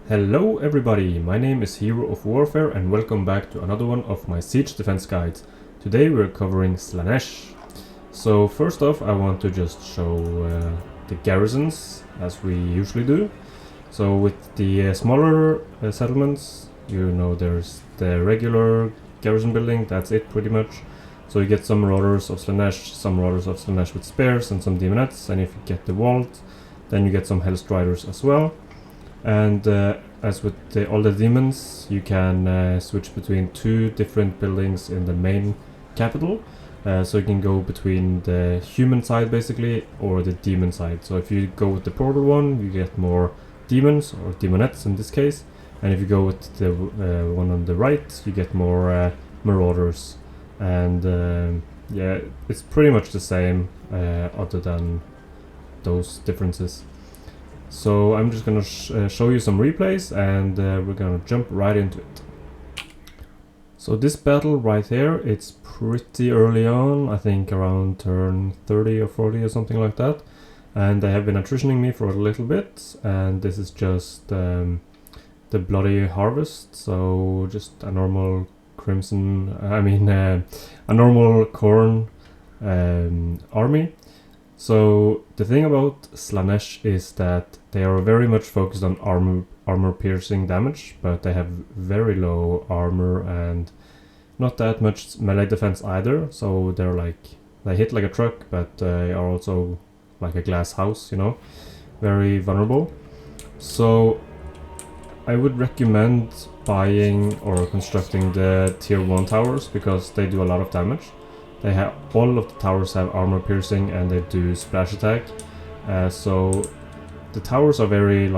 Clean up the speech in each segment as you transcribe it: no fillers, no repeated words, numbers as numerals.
Hello everybody, my name is Hero of Warfare and welcome back to another one of my siege defense guides. Today we're covering Slaanesh. So first off I want to just show the garrisons as we usually do. So with the smaller settlements, you know, there's the regular garrison building, that's it pretty much. So you get some marauders of Slaanesh with spears and some demonettes, and if you get the vault then you get some hellstriders as well. And as with all the demons, you can switch between two different buildings in the main capital. So you can go between the human side basically or the demon side. So if you go with the portal one, you get more demons or demonettes in this case. And if you go with the one on the right, you get more marauders. And yeah, it's pretty much the same other than those differences. So I'm just gonna show you some replays and we're gonna jump right into it. So this battle right here, it's pretty early on, I think around turn 30 or 40 or something like that. And they have been attritioning me for a little bit, and this is just the bloody harvest, so just a normal a normal corn army. So the thing about Slaanesh is that they are very much focused on armor piercing damage, but they have very low armor and not that much melee defense either. So they hit like a truck, but they are also like a glass house, you know, very vulnerable. So I would recommend buying or constructing the tier 1 towers because they do a lot of damage. All of the towers have armor piercing and they do splash attack. So the towers are very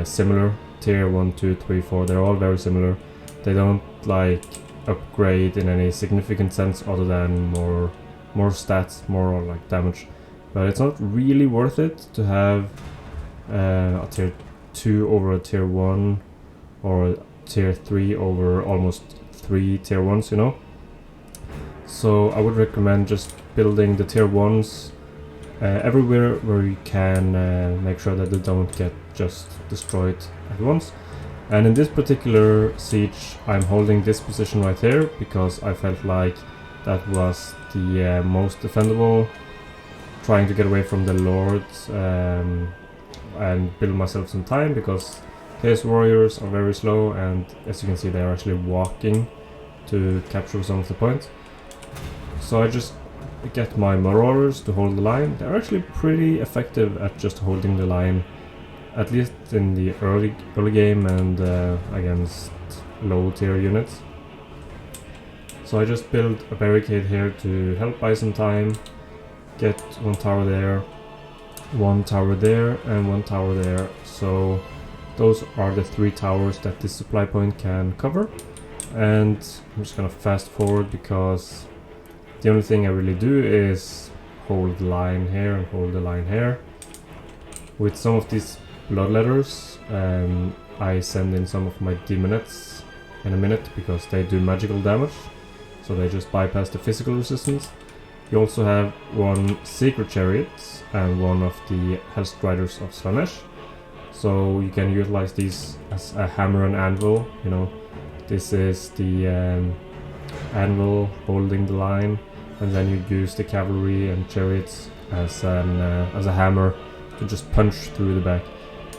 similar. Tier 1, 2, 3, 4, they're all very similar. They don't upgrade in any significant sense other than more stats, more like damage. But it's not really worth it to have a tier 2 over a tier 1 or tier 3 over almost 3 tier 1s, you know. So I would recommend just building the tier 1s everywhere where you can make sure that they don't get just destroyed at once. And in this particular siege I'm holding this position right here because I felt like that was the most defendable, trying to get away from the lords and build myself some time because Chaos Warriors are very slow, and as you can see they are actually walking to capture some of the points. So I just get my marauders to hold the line. They're actually pretty effective at just holding the line, at least in the early game and against low tier units. So I just build a barricade here to help buy some time, get one tower there, one tower there, and one tower there. So those are the 3 towers that this supply point can cover. And I'm just gonna fast forward because the only thing I really do is hold the line here and hold the line here. With some of these bloodletters, I send in some of my demonettes in a minute because they do magical damage, so they just bypass the physical resistance. You also have one secret chariot and one of the hellstriders of Slaanesh, so you can utilize these as a hammer and anvil. You know, this is the anvil holding the line, and then you use the cavalry and chariots as a hammer to just punch through the back.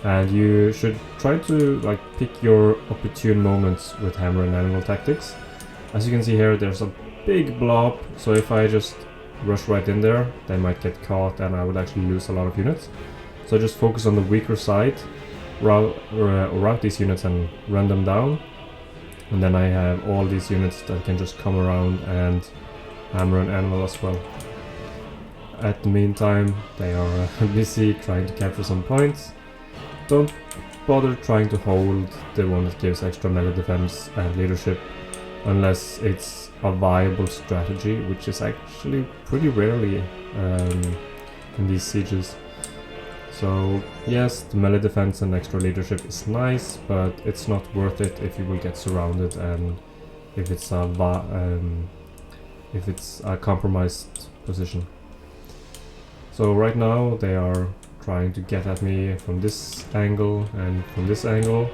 And you should try to pick your opportune moments with hammer and anvil tactics. As you can see here, there's a big blob, so if I just rush right in there, they might get caught and I would actually lose a lot of units. So just focus on the weaker side, route these units and run them down. And then I have all these units that can just come around and hammer and anvil as well. At the meantime, they are busy trying to capture some points. Don't bother trying to hold the one that gives extra melee defense and leadership unless it's a viable strategy, which is actually pretty rarely in these sieges. So yes, the melee defense and extra leadership is nice, but it's not worth it if you will get surrounded and if it's a compromised position. So right now they are trying to get at me from this angle and from this angle,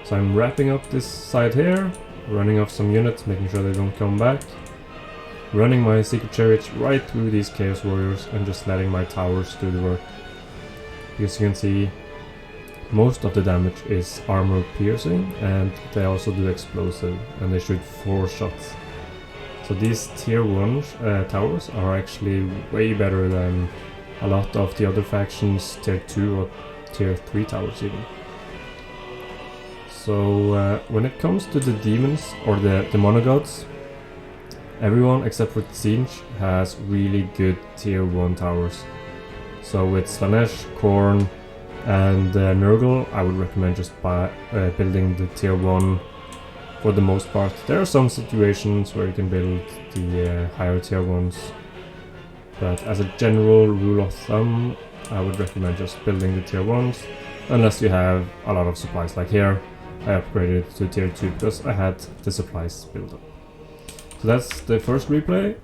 So I'm wrapping up this side here, running off some units, making sure they don't come back. Running my secret chariots right through these chaos warriors and just letting my towers do the work. As you can see, most of the damage is armor piercing, and they also do explosive, and they shoot 4 shots. So these tier 1 towers are actually way better than a lot of the other factions tier 2 or tier 3 towers even. So when it comes to the demons or the monogods, everyone except for Siege has really good tier 1 towers. So with Slaanesh, Khorne and Nurgle, I would recommend just building the tier 1 for the most part. There are some situations where you can build the higher tier 1s, but as a general rule of thumb, I would recommend just building the tier 1s, unless you have a lot of supplies. Like here, I upgraded to tier 2 because I had the supplies built up. So that's the first replay.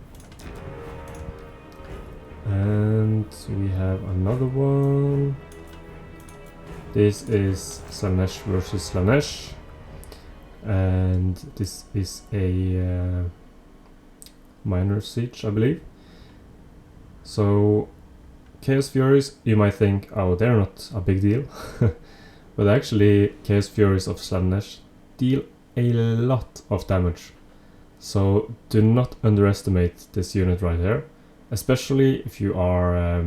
And we have another one. This is Slaanesh versus Slaanesh. And this is a minor siege, I believe. So Chaos Furies, you might think, oh, they're not a big deal. But actually, Chaos Furies of Slaanesh deal a lot of damage. So do not underestimate this unit right here. Especially if you are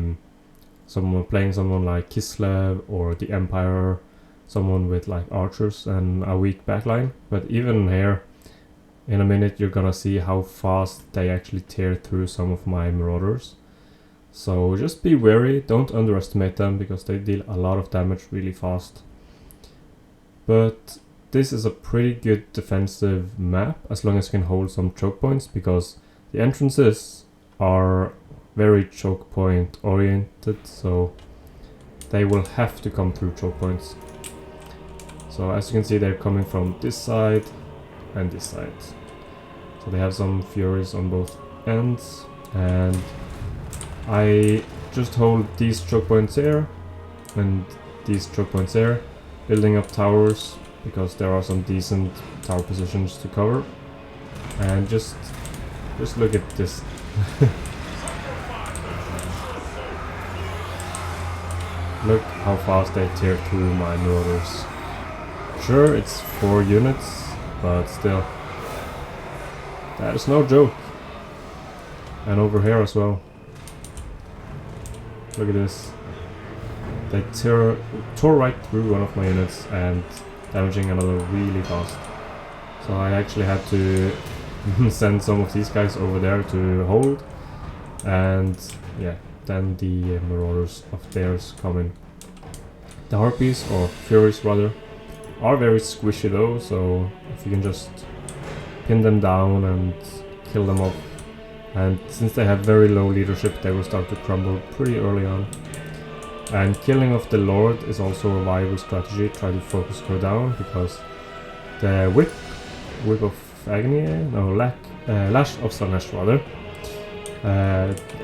playing someone like Kislev or the Empire, someone with like archers and a weak backline. But even here, in a minute you're gonna see how fast they actually tear through some of my marauders. So just be wary, don't underestimate them, because they deal a lot of damage really fast. But this is a pretty good defensive map, as long as you can hold some choke points, because the entrances are very choke point oriented, so they will have to come through choke points. So as you can see, they're coming from this side and this side. So they have some furies on both ends, and I just hold these choke points here and these choke points here, building up towers, because there are some decent tower positions to cover. And just look at this. Look how fast they tear through my marauders. Sure, it's 4 units, but still, that is no joke. And over here as well. Look at this. They tore right through one of my units and damaging another really fast. So I actually had to send some of these guys over there to hold. And yeah, then the marauders of theirs come in. The harpies, or furies rather, are very squishy though, so if you can just pin them down and kill them off. And since they have very low leadership, they will start to crumble pretty early on. And killing off the Lord is also a viable strategy. Try to focus her down, because the whip of agony, lash of Slaanesh rather,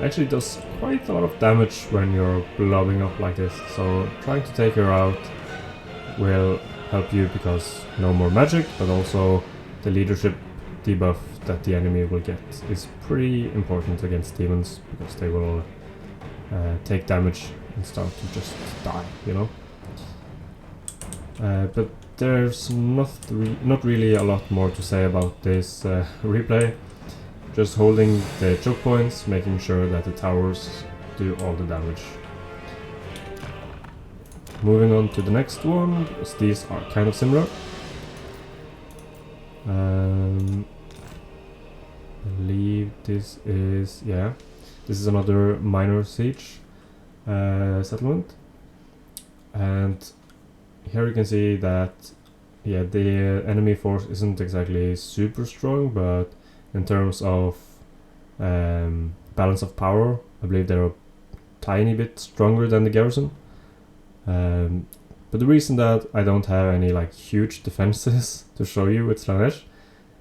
actually does quite a lot of damage when you're blobbing up like this. So trying to take her out will help you, because no more magic, but also the leadership debuff that the enemy will get is pretty important against demons, because they will take damage and start to just die, you know. But there's not really a lot more to say about this replay. Just holding the choke points, making sure that the towers do all the damage. Moving on to the next one, because these are kind of similar. I believe this is, yeah, this is another minor siege settlement. And here you can see that, yeah, the enemy force isn't exactly super strong, but in terms of balance of power, I believe they're a tiny bit stronger than the garrison. But the reason that I don't have any like huge defenses to show you with Slaanesh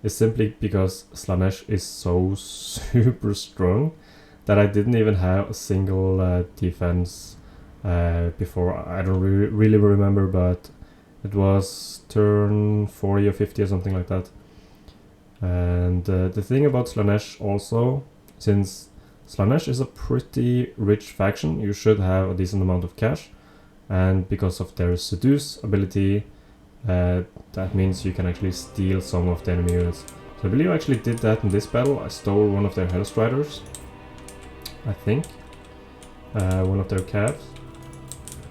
is simply because Slaanesh is so super strong that I didn't even have a single defense before. I don't really remember, but It was turn 40 or 50 or something like that. And the thing about Slaanesh also, since Slaanesh is a pretty rich faction, you should have a decent amount of cash. And because of their seduce ability, that means you can actually steal some of the enemy units. So I believe I actually did that in this battle. I stole one of their Hellstriders, I think. One of their calves.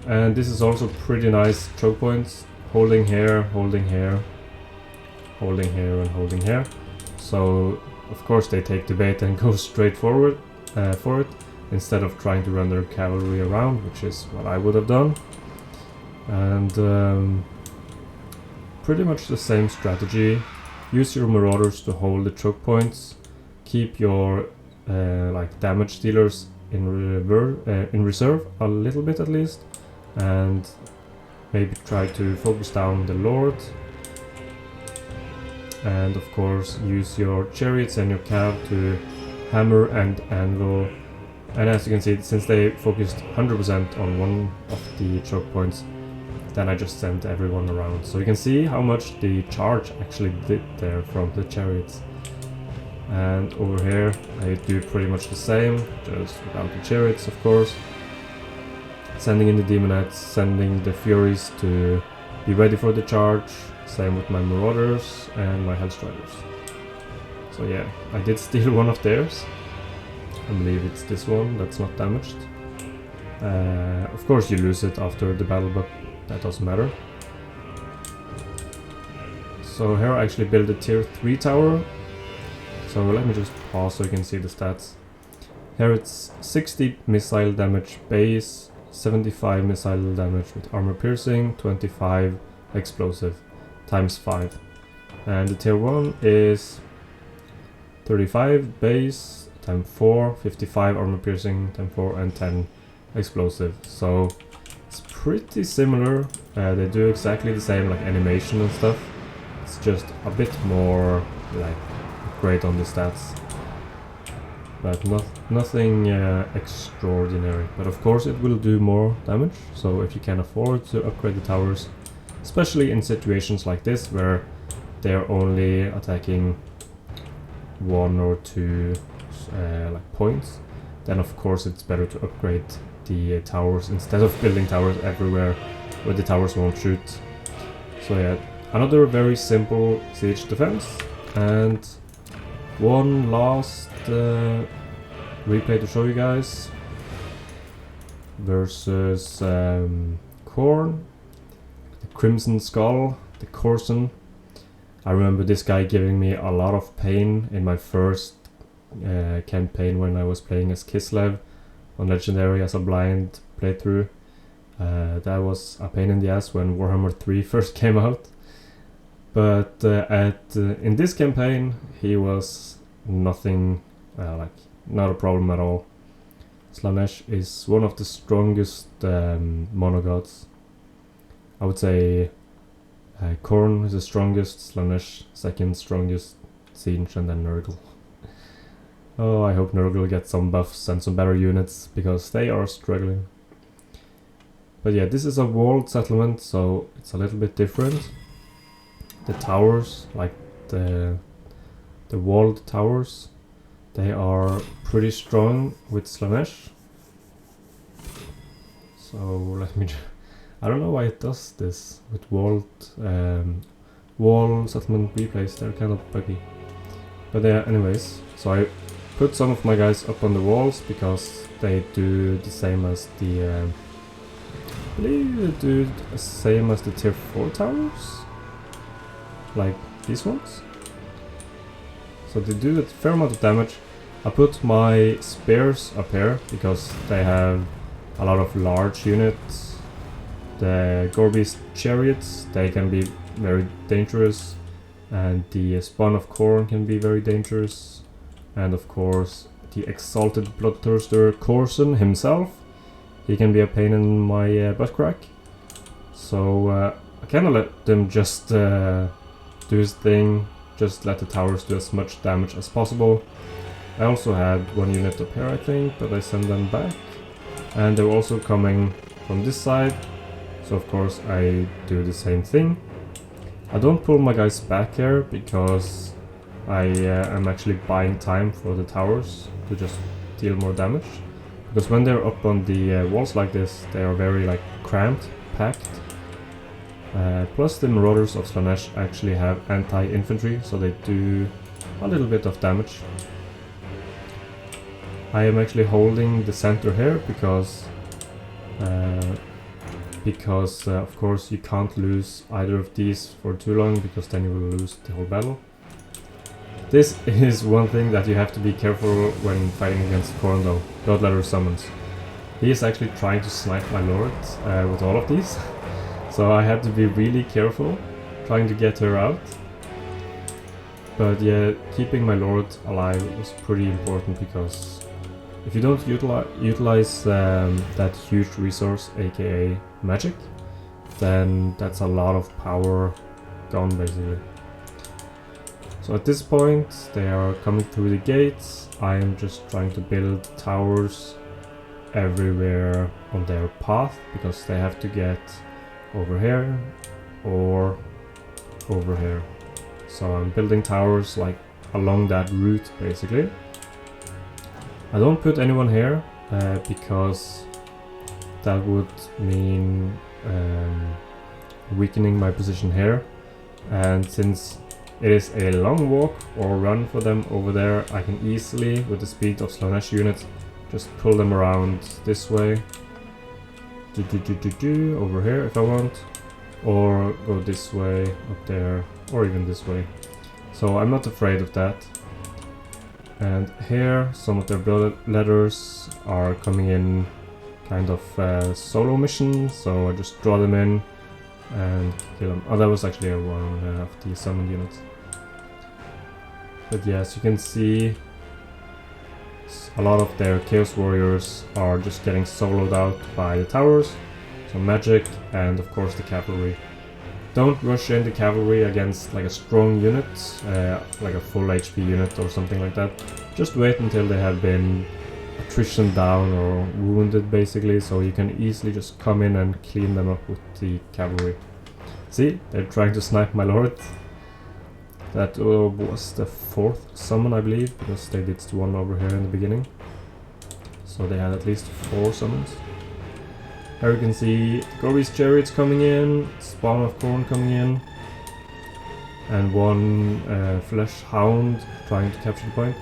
And this is also pretty nice choke points. Holding here, holding here, holding here, and holding here. So of course they take the bait and go straight forward for it, instead of trying to run their cavalry around, which is what I would have done. And pretty much the same strategy. Use your marauders to hold the choke points. Keep your like damage dealers in reserve a little bit at least, and maybe try to focus down the lord. And of course use your chariots and your cav to hammer and anvil. And as you can see, since they focused 100% on one of the choke points, then I just sent everyone around. So you can see how much the charge actually did there from the chariots. And over here I do pretty much the same, just without the chariots of course. Sending in the demonettes, sending the furies to be ready for the charge. Same with my marauders and my hellstriders. So yeah, I did steal one of theirs. I believe it's this one that's not damaged. Of course you lose it after the battle, but that doesn't matter. So here I actually build a tier 3 tower. So let me just pause so you can see the stats. Here it's 60 missile damage base, 75 missile damage with armor piercing, 25 explosive, times 5. And the tier 1 is 35 base, times 4, 55 armor piercing, times 4, and 10 explosive. So it's pretty similar. They do exactly the same, like animation and stuff. It's just a bit more like great on the stats, but nothing extraordinary. But of course it will do more damage, so if you can afford to upgrade the towers, especially in situations like this where they're only attacking 1 or 2 like points, then of course it's better to upgrade the towers instead of building towers everywhere where the towers won't shoot. So yeah, another very simple siege defense. And one last replay to show you guys versus Khorne, the Crimson Skull, the Courson. I remember this guy giving me a lot of pain in my first campaign when I was playing as Kislev on Legendary as a blind playthrough. That was a pain in the ass when Warhammer 3 first came out. But in this campaign he was nothing, like not a problem at all. Slaanesh is one of the strongest monogods. I would say Khorne is the strongest, Slaanesh second strongest, Siege, and then Nurgle. Oh, I hope Nurgle gets some buffs and some better units, because they are struggling. But yeah, this is a walled settlement, so it's a little bit different. The towers, like the walled towers, they are pretty strong with Slaanesh. So let me I don't know why it does this with walled wall settlement replays. They're kind of buggy. But yeah, anyways, so I put some of my guys up on the walls because they do the same as the I believe they do the same as the tier 4 towers, like these ones. So they do a fair amount of damage. I put my spears up here because they have a lot of large units. The Gorby's chariots, they can be very dangerous, and the spawn of Khorne can be very dangerous, and of course the exalted bloodthirster Courson himself, he can be a pain in my butt crack. So I kinda let them just do his thing, just let the towers do as much damage as possible. I also had one unit up here I think, but I sent them back, and they're also coming from this side. so of course I do the same thing. I don't pull my guys back here because I am actually buying time for the towers to just deal more damage. Because when they're up on the walls like this, they are very like cramped, packed. Plus the Marauders of Slaanesh actually have anti-infantry, so they do a little bit of damage. I am actually holding the center here because of course you can't lose either of these for too long, because then you will lose the whole battle. This is one thing that you have to be careful when fighting against Khorne though, Godletter summons. He is actually trying to snipe my lord with all of these, so I had to be really careful trying to get her out. But yeah, keeping my lord alive was pretty important, because if you don't utilize that huge resource, aka magic, then that's a lot of power gone basically. So at this point they are coming through the gates. I am just trying to build towers everywhere on their path, because they have to get over here or over here. So I'm building towers like along that route basically. I don't put anyone here because that would mean weakening my position here, and since it is a long walk or run for them over there, I can easily, with the speed of Slaanesh units, just pull them around this way, over here if I want, or go this way, up there, or even this way. So I'm not afraid of that. And here some of their bloodletters are coming in kind of solo mission, so I just draw them in and kill them. Oh, that was actually one of the summoned units. But yeah, as you can see, a lot of their Chaos Warriors are just getting soloed out by the towers, so magic and of course the cavalry. Don't rush in the cavalry against like a strong unit, like a full HP unit or something like that. Just wait until they have been attrition down or wounded basically, so you can easily just come in and clean them up with the cavalry. See, they're trying to snipe my lord. That was the 4th summon I believe, because they did one over here in the beginning. So they had at least 4 summons. Here you can see Gory's chariots coming in, spawn of Khorne coming in, and one flesh hound trying to capture the point.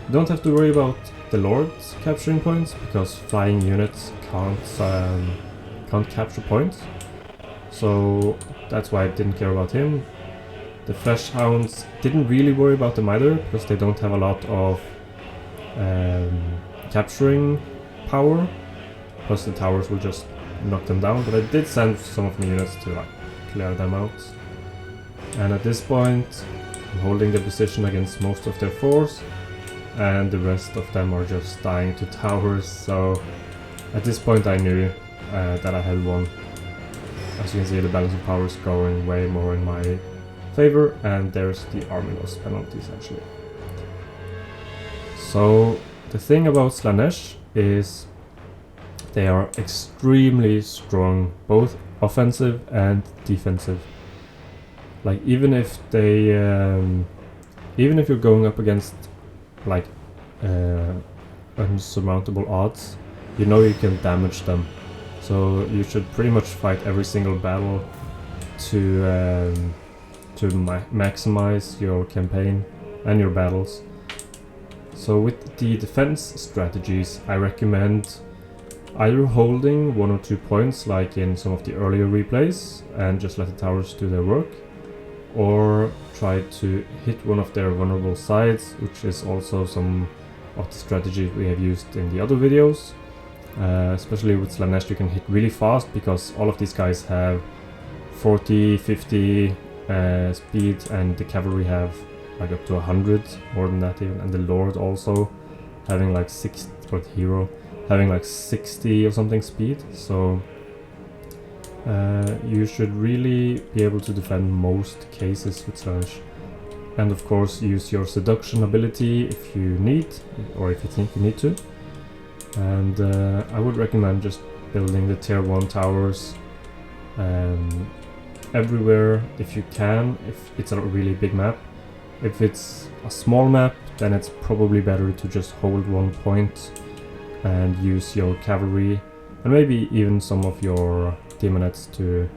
You don't have to worry about the lords capturing points, because flying units can't capture points. So that's why I didn't care about him. The flesh hounds didn't really worry about them either, because they don't have a lot of capturing power, plus the towers will just knock them down. But I did send some of my units to like clear them out. And at this point I'm holding the position against most of their force, and the rest of them are just dying to towers. So at this point I knew that I had won. As you can see, the balance of power is going way more in my favor, and there's the army loss penalties actually. So the thing about Slaanesh is they are extremely strong, both offensive and defensive. Like even if you're going up against like unsurmountable odds, you know you can damage them. So you should pretty much fight every single battle to maximize your campaign and your battles. So with the defense strategies, I recommend either holding 1 or 2 points like in some of the earlier replays and just let the towers do their work, or try to hit one of their vulnerable sides, which is also some of the strategies we have used in the other videos. Especially with Slaanesh you can hit really fast, because all of these guys have 40, 50 speed, and the cavalry have like up to 100, more than that even, and the lord also having like 60, or the hero having like 60 or something speed. So you should really be able to defend most cases with Slaanesh. And of course use your seduction ability if you need, or if you think you need to. And I would recommend just building the tier 1 towers everywhere if you can, if it's a really big map. If it's a small map, then it's probably better to just hold one point and use your cavalry and maybe even some of your demonettes to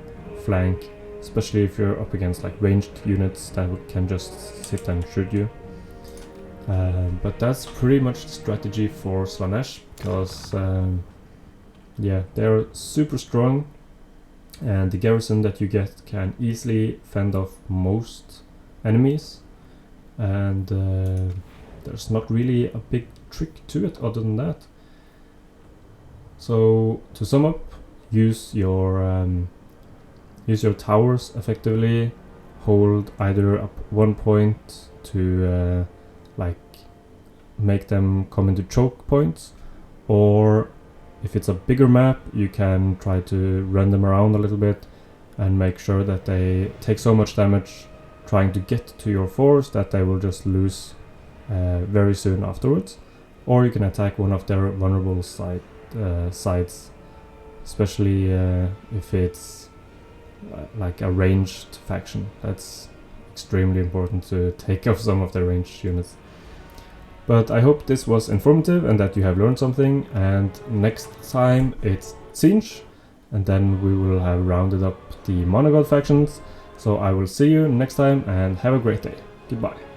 flank, especially if you're up against like ranged units that can just sit and shoot you. But that's pretty much the strategy for Slaanesh, because yeah, they're super strong, and the garrison that you get can easily fend off most enemies, and there's not really a big trick to it other than that. So to sum up, use your towers effectively, hold either up one point to like make them come into choke points, or if it's a bigger map, you can try to run them around a little bit and make sure that they take so much damage trying to get to your force that they will just lose very soon afterwards. Or you can attack one of their vulnerable sides, especially if it's like a ranged faction. That's extremely important to take off some of the ranged units. But I hope this was informative and that you have learned something, and next time it's Siege, and then we will have rounded up the Monogod factions. So I will see you next time and have a great day. Goodbye.